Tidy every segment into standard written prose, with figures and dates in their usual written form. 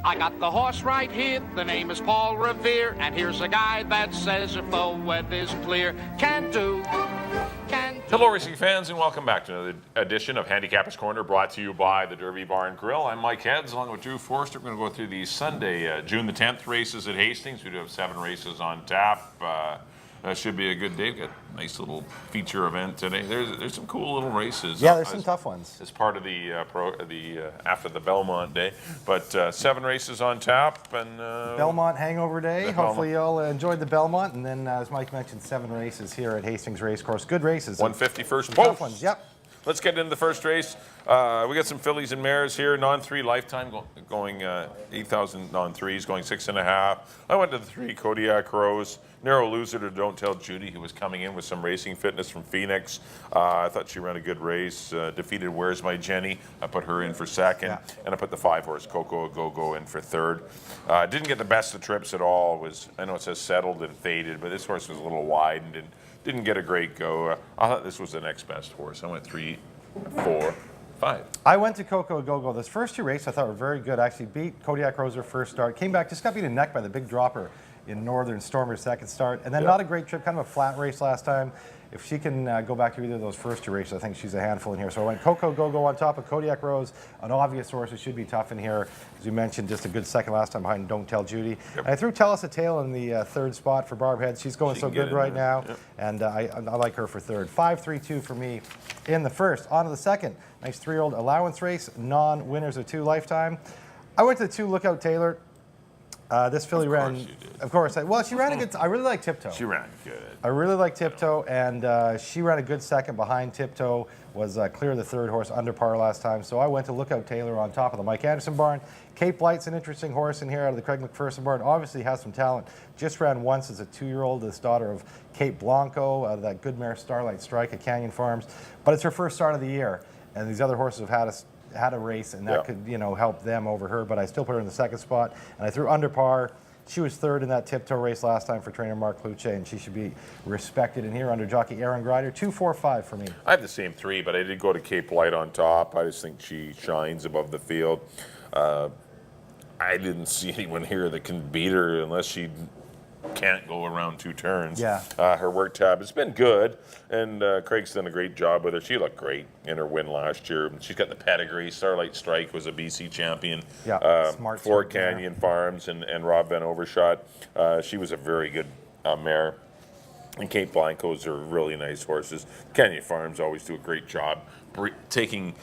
I got the horse right here, the name is Paul Revere, and here's a guy that says if the weather's clear, can do. Hello, racing fans, and welcome back to another edition of Handicapper's Corner, brought to you by the Derby Bar and Grill. I'm Mike Heads, along with Drew Forster. We're going to go through the Sunday, June the 10th races at Hastings. We do have 7 races on tap. That should be a good day. We've got a nice little feature event today. There's some cool little races. Yeah, there's some tough ones. As part of the after the Belmont day, but 7 races on tap and Belmont Hangover Day. Hopefully you'll enjoy the Belmont, and then as Mike mentioned, 7 races here at Hastings Racecourse. Good races. 150 first tough ones. Yep. Let's get into the first race. We got some fillies and mares here. Non-3 Lifetime going 8,000 non-3s, going 6.5. I went to the 3 Kodiak Rose. Narrow loser to Don't Tell Judy, who was coming in with some racing fitness from Phoenix. I thought she ran a good race. Defeated Where's My Jenny. I put her in for second. Yeah. And I put the 5-horse Coco Go in for third. Didn't get the best of trips at all. I know it says settled and faded, but this horse was a little wide and didn't get a great go. I thought this was the next best horse. I went 3, 4, 5. I went to Coco Go. This first 2 races I thought were very good. Actually beat Kodiak Rose her first start. Came back, just got beat in the neck by the big dropper in Northern Stormer's second start. And then not a great trip, kind of a flat race last time. If she can go back to either of those first 2 races, I think she's a handful in here. So I went Coco Go on top of Kodiak Rose, an obvious horse. It should be tough in here. As you mentioned, just a good second last time behind Don't Tell Judy. Yep. And I threw Tell Us a Tale in the 3rd spot for Barb Head. She's going so good right now. Yep. And I like her for 3rd. 5-3-2 for me in the first. On to the second. Nice 3-year-old allowance race. Non-winners of 2 Lifetime. I went to the 2 Lookout Taylor. This filly ran, of course. She ran a good. I really like Tiptoe. She ran good. I really like Tiptoe, and she ran a good second behind Tiptoe. Was clear of the 3rd horse under par last time. So I went to Lookout Taylor on top of the Mike Anderson barn. Cape Light's an interesting horse in here out of the Craig McPherson barn. Obviously has some talent. Just ran once as a 2-year-old. This daughter of Cape Blanco, out of that good mare Starlight Strike at Canyon Farms. But it's her first start of the year, and these other horses have had a race, and that could help them over her, but I still put her in the 2nd spot, and I threw under par. She was 3rd in that Tiptoe race last time for trainer Mark Luce, and she should be respected in here under jockey Aaron Grider. 2, 4, 5 for me. I have the same 3, but I did go to Cape Light on top. I just think she shines above the field. I didn't see anyone here that can beat her unless she can't go around 2 turns. Yeah. Her work tab has been good, and Craig's done a great job with her. She looked great in her win last year. She's got the pedigree. Starlight Strike was a BC champion. Yeah, smart. Fort Canyon Farms and Rob Van Overshot. She was a very good mare. And Cape Blanco's are really nice horses. Canyon Farms always do a great job taking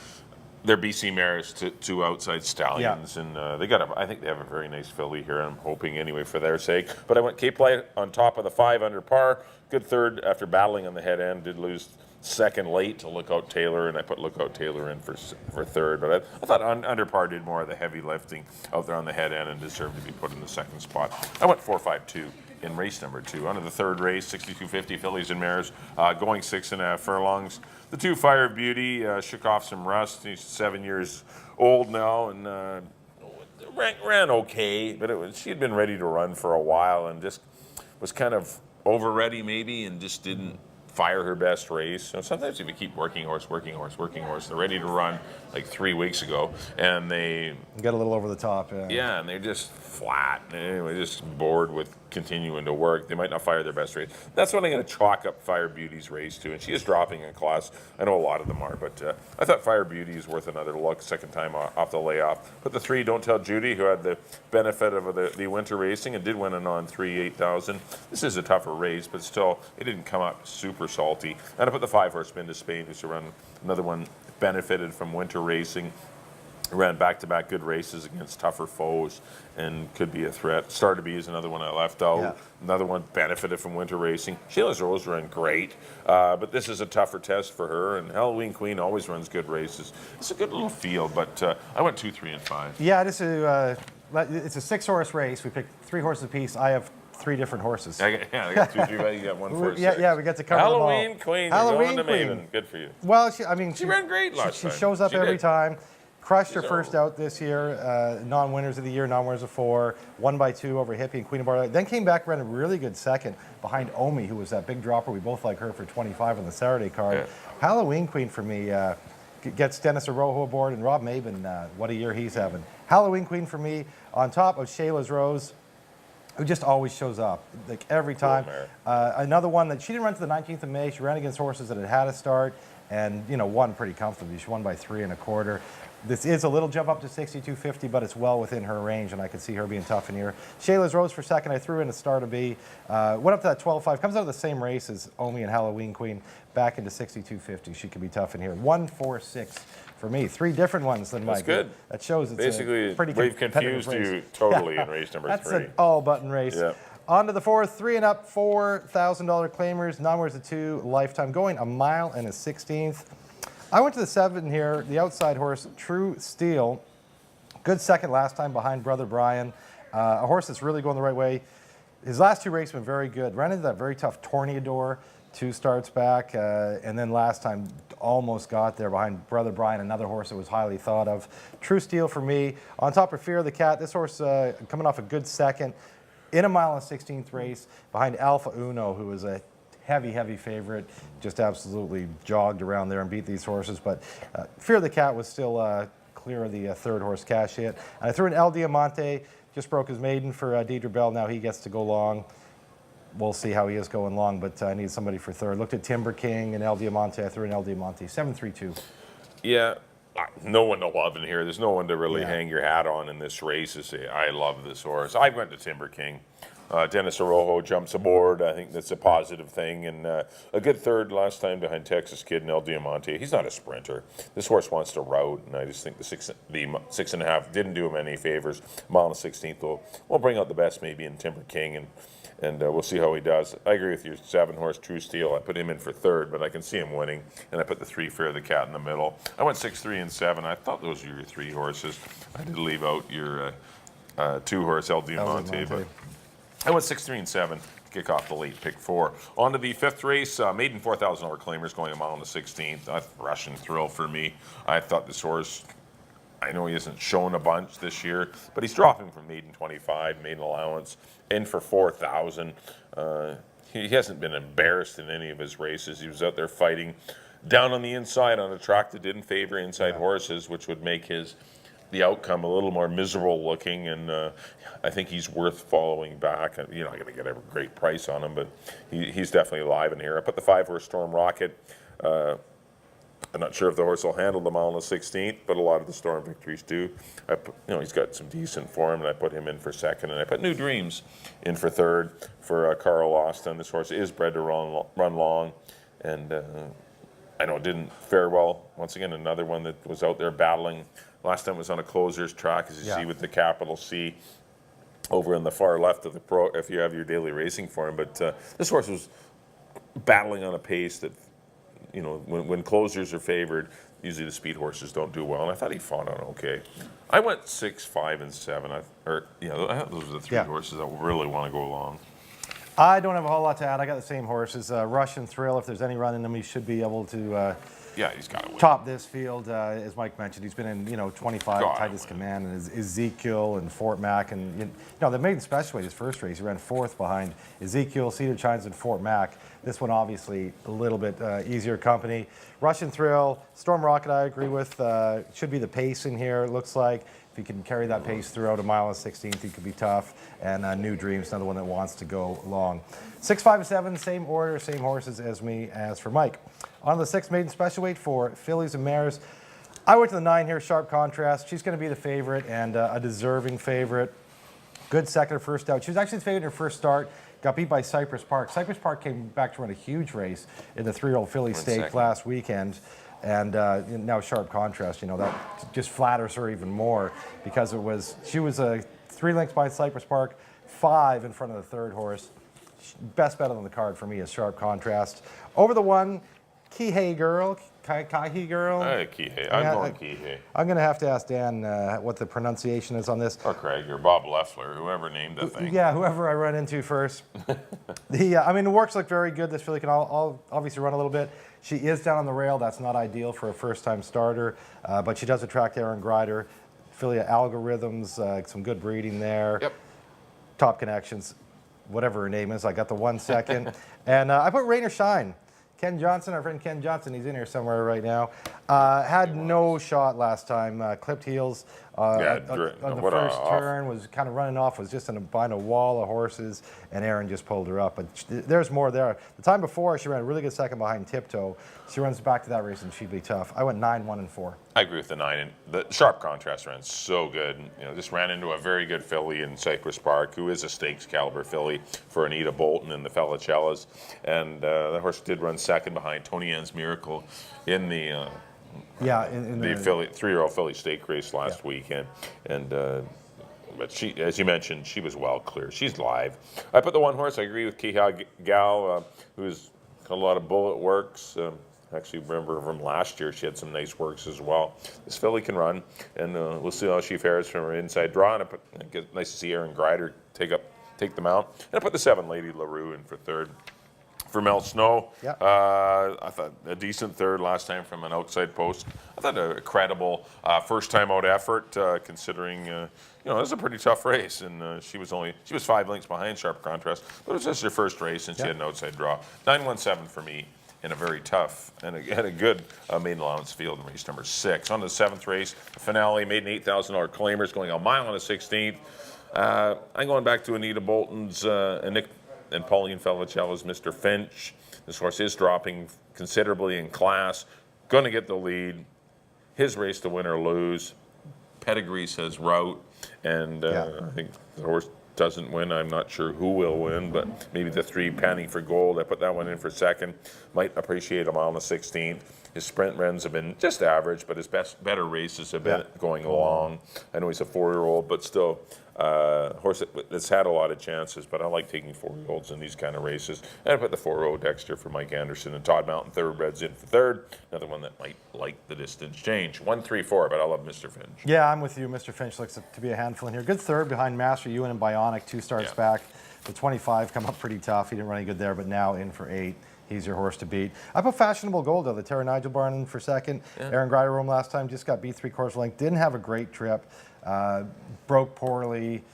their BC mares to outside stallions, and I think they have a very nice filly here. I'm hoping anyway for their sake. But I went Cape Light on top of the 5 under par. Good 3rd after battling on the head end. Did lose 2nd late to Lookout Taylor, and I put Lookout Taylor in for 3rd. But I thought under par did more of the heavy lifting out there on the head end and deserved to be put in the 2nd spot. I went 4-5-2 in race number 2. On to the 3rd race, 6250 fillies and mares, going 6.5 furlongs. The 2 Fire Beauty shook off some rust. He's 7 years old now, and ran okay, but she had been ready to run for a while and just was kind of over ready maybe, and just didn't fire her best race. So sometimes if you keep working horse, they're ready to run like 3 weeks ago, and they get a little over the top. Yeah, and they're just flat. Anyway, just bored with continuing to work. They might not fire their best race. That's what I'm going to chalk up Fire Beauty's race to, and she is dropping in class. I know a lot of them are, but I thought Fire Beauty is worth another look. 2nd time off the layoff. Put the 3 Don't Tell Judy, who had the benefit of the winter racing and did win a non-3 8,000. This is a tougher race, but still, it didn't come up super salty. And I put the 5-horse Spin to Spain, who's run another one, benefited from winter racing. Ran back-to-back good races against tougher foes and could be a threat. Star to Be is another one I left out. Yeah. Another one benefited from winter racing. Sheila's Rose ran great, but this is a tougher test for her, and Halloween Queen always runs good races. It's a good little field, but I went 2, 3, and 5. Yeah, it's a 6-horse race. We picked 3 horses apiece. I have 3 different horses. I got 2, 3, you got 1, 4, 6. Yeah, we got to cover Halloween them all. Queen, Halloween you're going to Queen. Maven. Good for you. Well, she ran great last time. She shows up every time. Crushed her She's first out this year, non-winners of the year, non-winners of 4, 1 by 2 over Hippie and Queen of Bar. Then came back, ran a really good second behind Omi, who was that big dropper. We both like her for 25 on the Saturday card. Yeah. Halloween Queen for me, gets Dennis Arrojo aboard, and Rob Maben, what a year he's having. Halloween Queen for me, on top of Shayla's Rose, who just always shows up, like every time. Another one that she didn't run to the 19th of May. She ran against horses that had a start and, won pretty comfortably. She won by 3 1/4. This is a little jump up to 62.50, but it's well within her range, and I could see her being tough in here. Shayla's Rose for second. I threw in a Star to Be. Went up to that 12.5. Comes out of the same race as Omi and Halloween Queen. Back into 62.50. She could be tough in here. 1, 4, 6 for me. 3 different ones than Mike. That's good. That shows it's basically a pretty we've competitive confused race. you totally in race number 3. That's an all-button race. Yeah. On to the 4th, 3 and up, $4,000 claimers. Numbers of 2, Lifetime, going 1 mile and a 16th. I went to the 7 here, the outside horse, True Steel. Good second last time behind Brother Brian. A horse that's really going the right way. His last 2 races have been very good. Ran into that very tough Torneador 2 starts back, and then last time almost got there behind Brother Brian, another horse that was highly thought of. True Steel for me. On top of Fear of the Cat, this horse coming off a good second in 1 mile and 16th race behind Alpha Uno, who was a heavy favorite, just absolutely jogged around there and beat these horses. But Fear of the Cat was still clear of the 3rd horse cash hit. And I threw in El Diamante, just broke his maiden for Deidre Bell. Now he gets to go long. We'll see how he is going long, but I need somebody for 3rd. Looked at Timber King and El Diamante. I threw in El Diamante, 7-3-2. Yeah, no one to love in here. There's no one to really hang your hat on in this race to say, I love this horse. I went to Timber King. Dennis Arrojo jumps aboard. I think that's a positive thing. And a good 3rd last time behind Texas Kid and El Diamante. He's not a sprinter. This horse wants to route, and I just think the 6.5 didn't do him any favors. Mile and 16th will bring out the best maybe in Timber King, and we'll see how he does. I agree with you. 7 horse True Steel. I put him in for 3rd, but I can see him winning. And I put the 3 Fear of the Cat in the middle. I went 6, 3, and 7. I thought those were your 3 horses. I did leave out your 2 horse El Diamante, but I went 6, 3, and 7 to kick off the late pick 4. On to the 5th race, maiden $4,000 claimers going 1 mile and the 16th. That's Russian Thrill for me. I thought this horse, I know he hasn't shown a bunch this year, but he's dropping from maiden 25, maiden allowance, in for 4,000. He hasn't been embarrassed in any of his races. He was out there fighting down on the inside on a track that didn't favor inside horses, which would make the outcome a little more miserable looking, and I think he's worth following back. You're not going to get a great price on him, but he's definitely alive in here. I put the 5 horse Storm Rocket. I'm not sure if the horse will handle the mile on the 16th, but a lot of the Storm victories do. He's got some decent form, and I put him in for 2nd, and I put New Dreams in for 3rd for Carl Austin. This horse is bred to run long, and I know it didn't fare well. Once again, another one that was out there battling. Last time it was on a closer's track, as you see with the capital C over in the far left of the pro, if you have your daily racing form. But this horse was battling on a pace that, when closers are favored, usually the speed horses don't do well. And I thought he fought on okay. I went 6, 5, and 7. I thought those are the 3 horses that really want to go along. I don't have a whole lot to add. I got the same horses. Russian Thrill, if there's any run in him, he should be able to he's got to win. Top this field. As Mike mentioned, he's been in 25 tightest command, and Ezekiel and Fort Mac, and the maiden special weight his first race. He ran 4th behind Ezekiel, Cedar Chines, and Fort Mac. This one obviously a little bit easier company. Russian Thrill, Storm Rocket, I agree with. Should be the pace in here. It looks like if he can carry that pace throughout 1 mile and 16th, he could be tough. And New Dreams, another one that wants to go long. 6, 5, and 7, same order, same horses as me as for Mike. On the 6th maiden special weight for fillies and mares. I went to the 9 here, Sharp Contrast. She's going to be the favorite and a deserving favorite. Good second or first out. She was actually the favorite in her first start. Got beat by Cypress Park. Cypress Park came back to run a huge race in the 3-year-old filly stake last weekend. And now Sharp Contrast, that just flatters her even more because she was 3 lengths behind Cypress Park, 5 in front of the 3rd horse. Best bet on the card for me is Sharp Contrast. Over the 1, Kihei Girl. Kihei Girl. Kihei. I'm going Kihei. I'm going to have to ask Dan what the pronunciation is on this. Or Craig or Bob Leffler, whoever named that thing. Yeah, whoever I run into first. The works look very good. This filly can obviously run a little bit. She is down on the rail. That's not ideal for a first-time starter, but she does attract Aaron Grider. Filly Algorithms, some good breeding there. Yep. Top Connections, whatever her name is. I got the 1 second. And I put Rain or Shine. Ken Johnson, our friend Ken Johnson, he's in here somewhere right now. Had no shot last time. Clipped heels on the first turn, was kind of running off, was just behind a wall of horses, and Aaron just pulled her up. But there's more there. The time before, she ran a really good second behind Tiptoe. She runs back to that race, and she'd be tough. I went 9, 1, and 4. I agree with the 9. And the Sharp Contrast ran so good. Just ran into a very good filly in Cypress Park, who is a stakes caliber filly for Anita Bolton and the Felicellas. And the horse did run second behind Tony Ann's Miracle in the the 3-year-old filly stake race last weekend. And but she, as you mentioned, she was well clear. She's live. I put the one horse. I agree with Keha Gal, who's got a lot of bullet works. Actually, remember from last year, she had some nice works as well. This filly can run, and we'll see how she fares from her inside draw. And it's nice to see Aaron Greider take the mount. And I put the 7 Lady LaRue in for third. For Mel Snow, I thought a decent third last time from an outside post. I thought a credible first-time out effort, considering it was a pretty tough race, and she was 5 lengths behind Sharp Contrast, but it was just her first race, and she had an outside draw. 9-1-7 for me in a very tough and had a good maiden allowance field in race number 6. On to the 7th race, the finale, made an $8,000 claimers, going a mile on the 16th. I'm going back to Anita Bolton's and Pauline Felicella's Mr. Finch. This horse is dropping considerably in class. Going to get the lead. His race to win or lose. Pedigree says route. And I think the horse doesn't win. I'm not sure who will win, but maybe the 3 Panning for Gold. I put that one in for second. Might appreciate a mile on the 16th. His sprint runs have been just average, but his better races have been going along. I know he's a 4-year-old, but still horse that's had a lot of chances, but I like taking 4-year-olds in these kind of races. And I put the 4-year-old Dexter for Mike Anderson, and Todd Mountain Thoroughbreds in for third. Another one that might like the distance change. 1, 3, 4, but I love Mr. Finch. Yeah, I'm with you. Mr. Finch looks to be a handful in here. Good third behind Master Ewan and Bionic, 2 starts back. The 25 come up pretty tough. He didn't run any good there, but now in for 8. He's your horse to beat. I put Fashionable Gold, though, the Tara Nigel barn in for second. Aaron Greider home last time, just got beat 3/4 length. Didn't have a great trip. Broke poorly.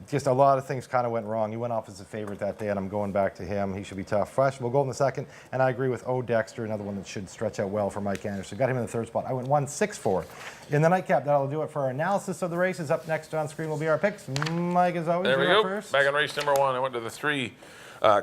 Just a lot of things kind of went wrong. He went off as a favorite that day, and I'm going back to him. He should be tough. Fashionable Gold in the second, and I agree with O. Dexter, another one that should stretch out well for Mike Anderson. Got him in the third spot. I went 1, 6, 4. In the nightcap, that'll do it for our analysis of the races. Up next on screen will be our picks. Mike, as always, there we go. First. Back on race number 1, I went to the 3.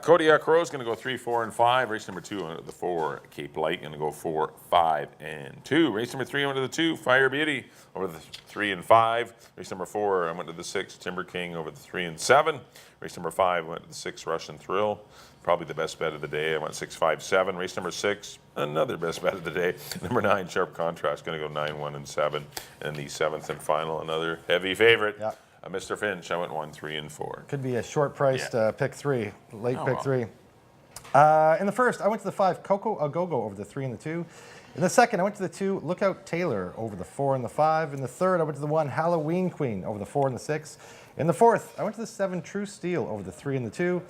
Kodiak Rose going to go 3, 4, and 5. Race number 2, I went to the 4. Cape Light going to go 4, 5, and 2. Race number 3, I went to the 2. Fire Beauty over the 3 and 5. Race number 4, I went to the 6. Timber King over the 3 and 7. Race number 5, I went to the 6. Russian Thrill. Probably the best bet of the day. I went 6, 5, 7. Race number 6, another best bet of the day. Number 9, Sharp Contrast, going to go 9, 1, and 7. And the 7th and final, another heavy favorite. Mr. Finch, I went 1, 3, and 4. Could be a short-priced pick 3, pick 3. In the first, I went to the 5, Coco Agogo over the 3 and the 2. In the second, I went to the 2, Lookout Taylor over the 4 and the 5. In the third, I went to the 1, Halloween Queen over the 4 and the 6. In the fourth, I went to the 7, True Steel over the 3 and the 2.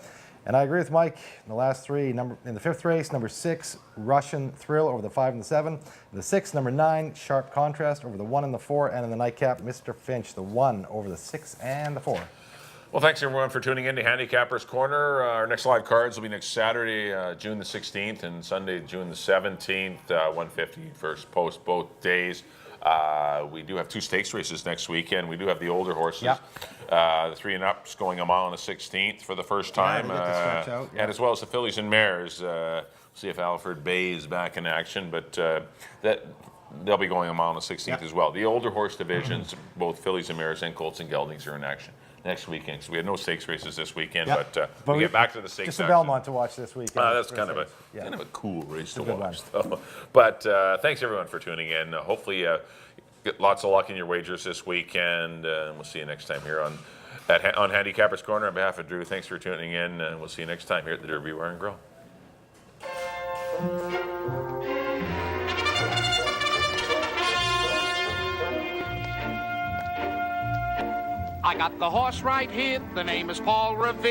And I agree with Mike in the last 3. In the 5th race, number 6, Russian Thrill over the 5 and the 7. In the 6th, number 9, Sharp Contrast over the 1 and the 4. And in the nightcap, Mr. Finch, the 1 over the 6 and the 4. Well, thanks everyone for tuning in to Handicapper's Corner. Our next live cards will be next Saturday, June the 16th, and Sunday, June the 17th, 150 first post both days. We do have 2 stakes races next weekend. We do have the older horses, the 3 and ups going a mile on the 16th for the first time, and as well as the fillies and mares. See if Alfred Bay is back in action, but they'll be going a mile on the 16th as well. The older horse divisions, both fillies and mares and colts and geldings, are in action next weekend. So we had no stakes races this weekend, but we get back to the stakes. Just a Belmont to watch this weekend. That's kind of a cool race to watch, though. But thanks everyone for tuning in. Hopefully, get lots of luck in your wagers this weekend. We'll see you next time here on Handicapper's Corner. On behalf of Drew, thanks for tuning in, and we'll see you next time here at the Derby Bar and Grill. I got the horse right here. The name is Paul Revere.